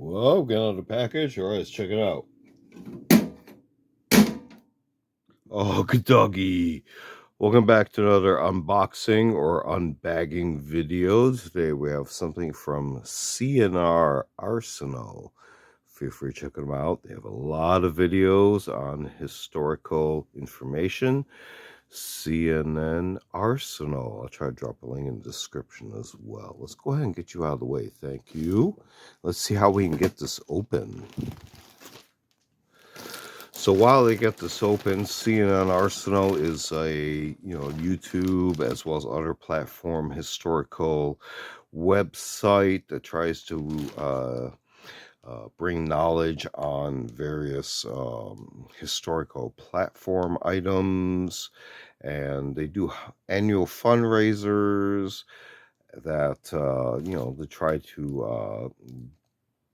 Well, get out of the package. All right, let's check it out. Oh, good doggy. Welcome back to another unboxing or unbagging video. Today we have something from C&Rsenal. Feel free to check them out. They have a lot of videos on historical information. C&Rsenal. I'll try to drop a link in the description as well. Let's go ahead and get you out of the way. Thank you. Let's see how we can get this open. So while they get this open, C&Rsenal is a YouTube as well as other platform historical website that tries to bring knowledge on various historical platform items, and they do annual fundraisers that they try to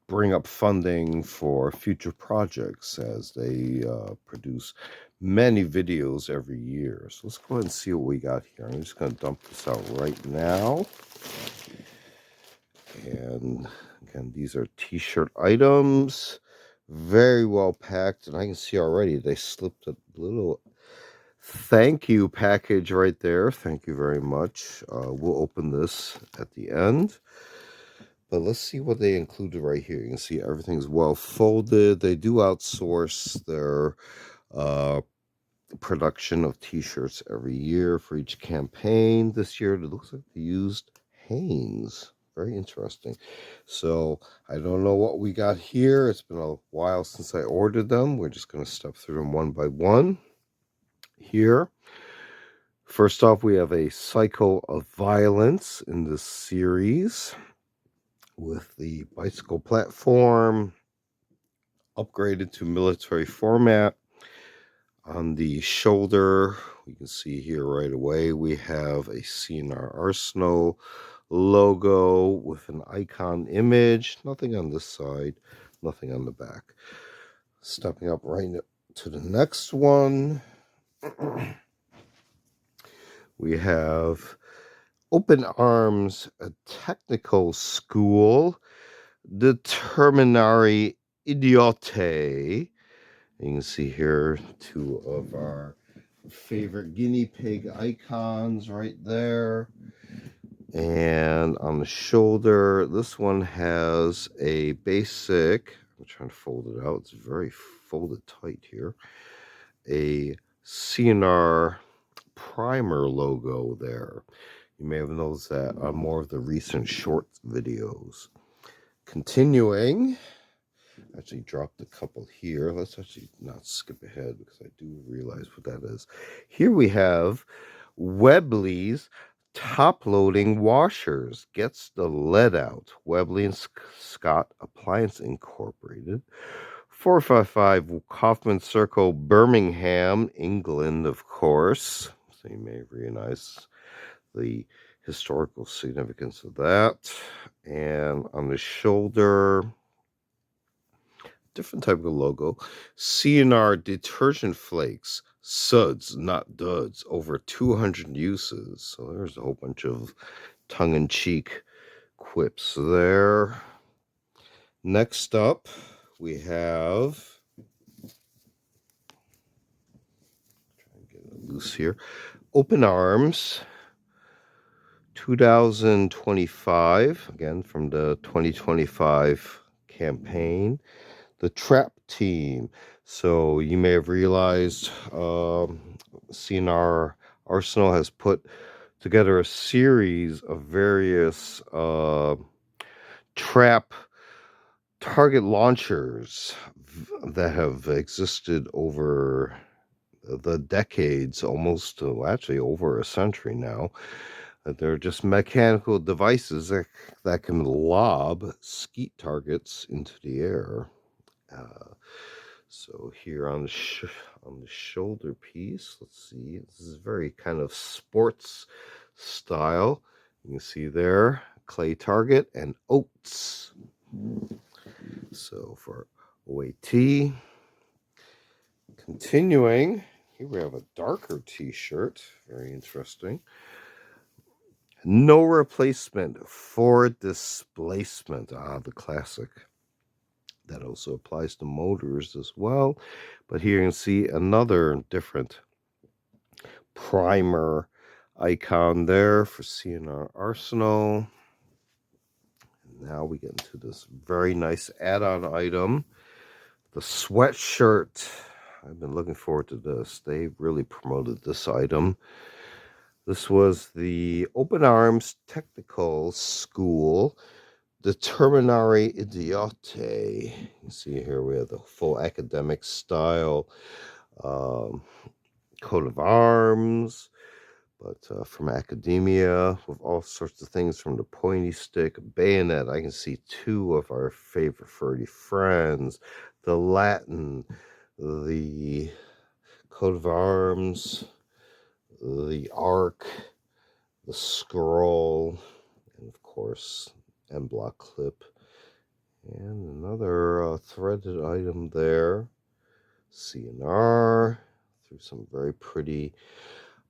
bring up funding for future projects as they produce many videos every year. So let's go ahead and see what we got here. I'm just going to dump this out right now. And again, these are t-shirt items, very well packed, and I can see already they slipped a little thank you package right there. Thank you very much. We'll open this at the end. But let's see what they included right here. You can see everything's well folded. They do outsource their production of t-shirts every year for each campaign. This year, it looks like they used Hanes. Very interesting. So I don't know what we got here. It's been a while since I ordered them. We're just going to step through them one by one here. First off, we have a Cycle of Violence in this series with the bicycle platform upgraded to military format. On the shoulder, we can see here right away, we have a C&Rsenal logo with an icon image. Nothing on this side, nothing on the back. Stepping up right to the next one, we have Open Arms, a technical school, Determinari Idiote. You can see here two of our favorite guinea pig icons right there. And on the shoulder, this one has a basic, I'm trying to fold it out, it's very folded tight here, a C&R primer logo there. You may have noticed that on more of the recent short videos. Continuing, actually dropped a couple here. Let's actually not skip ahead because I do realize what that is. Here we have Webley's top-loading washers. Gets the lead out. Webley and Scott Appliance Incorporated. 455 Kaufman Circle, Birmingham, England, of course. So you may recognize the historical significance of that. And on the shoulder, different type of logo. C&R detergent flakes, suds, not duds, over 200 uses. So there's a whole bunch of tongue-in-cheek quips there. Next up, we have, try and get it loose here, Open Arms 2025, again from the 2025 campaign. The Trap Team. So you may have realized C&Rsenal has put together a series of various trap target launchers that have existed over the decades, almost actually over a century now. They're just mechanical devices that can lob skeet targets into the air. So here on the shoulder piece, let's see, this is very kind of sports style. You can see there, clay target and oats. So for OAT, continuing, here we have a darker t-shirt, very interesting. No replacement for displacement. Ah, the classic. That also applies to motors as well. But here you can see another different primer icon there for C&Rsenal. Now we get into this very nice add-on item, the Sweatshirt. I've been looking forward to this. They really promoted this item. This was the Open Arms Technical School Determinare Idiote. You see here we have the full academic style coat of arms, but from academia, with all sorts of things from the pointy stick, bayonet. I can see two of our favorite furry friends, the Latin, the coat of arms, the arc, the scroll, and of course, end block clip. And another threaded item there, C&R, through some very pretty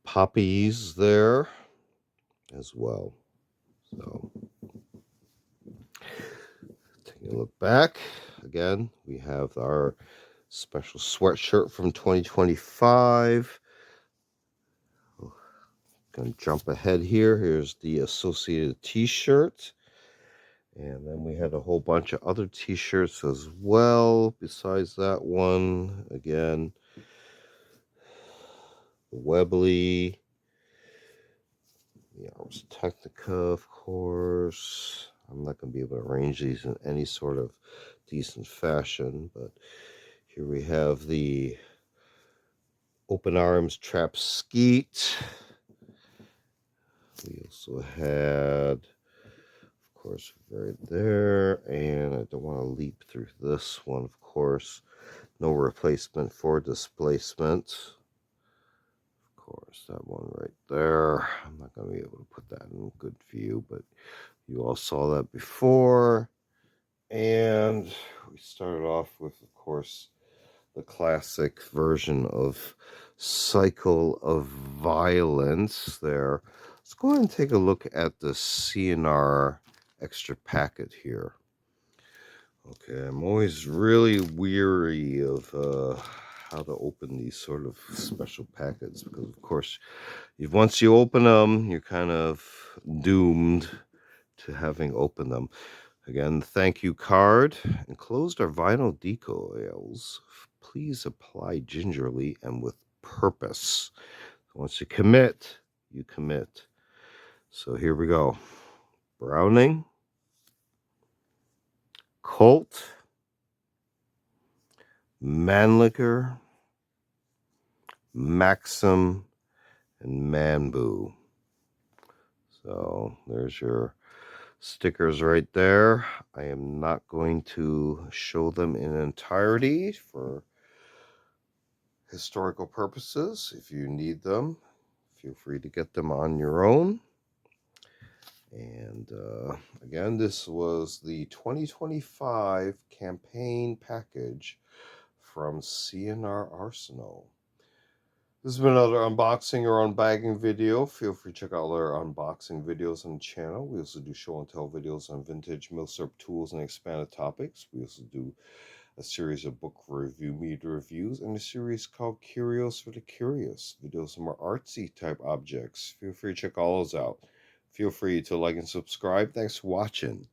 poppies there as well. So, taking a look back, again, we have our special sweatshirt from 2025. Gonna jump ahead here. Here's the associated t-shirt. And then we had a whole bunch of other t-shirts as well besides that one. Again, the Webley, the Ars Technica, of course. I'm not going to be able to arrange these in any sort of decent fashion, but here we have the Open Arms Trap Skeet. We also had, of course, right there, and I don't want to leap through this one, of course. No replacement for displacement. Of course, that one right there. I'm not going to be able to put that in good view, but you all saw that before. And we started off with, of course, the classic version of Cycle of Violence there. Let's go ahead and take a look at the C&R extra packet here. Okay, I'm always really weary of how to open these sort of special packets because, of course, once you open them, you're kind of doomed to having opened them. Again, thank you card. Enclosed are vinyl decals. Please apply gingerly and with purpose. Once you commit, you commit. So here we go. Browning, Colt, Mannlicher, Maxim, and Manboo. So there's your stickers right there. I am not going to show them in entirety for historical purposes. If you need them, feel free to get them on your own. And again, this was the 2025 campaign package from C&Rsenal. This has been another unboxing or unbagging video. Feel free to check out other unboxing videos on the channel. We also do show and tell videos on vintage milk syrup tools and expanded topics. We also do a series of book review media reviews and a series called Curios for the Curious, videos on more artsy type objects. Feel free to check all those out. Feel free to like and subscribe. Thanks for watching.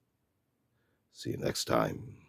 See you next time.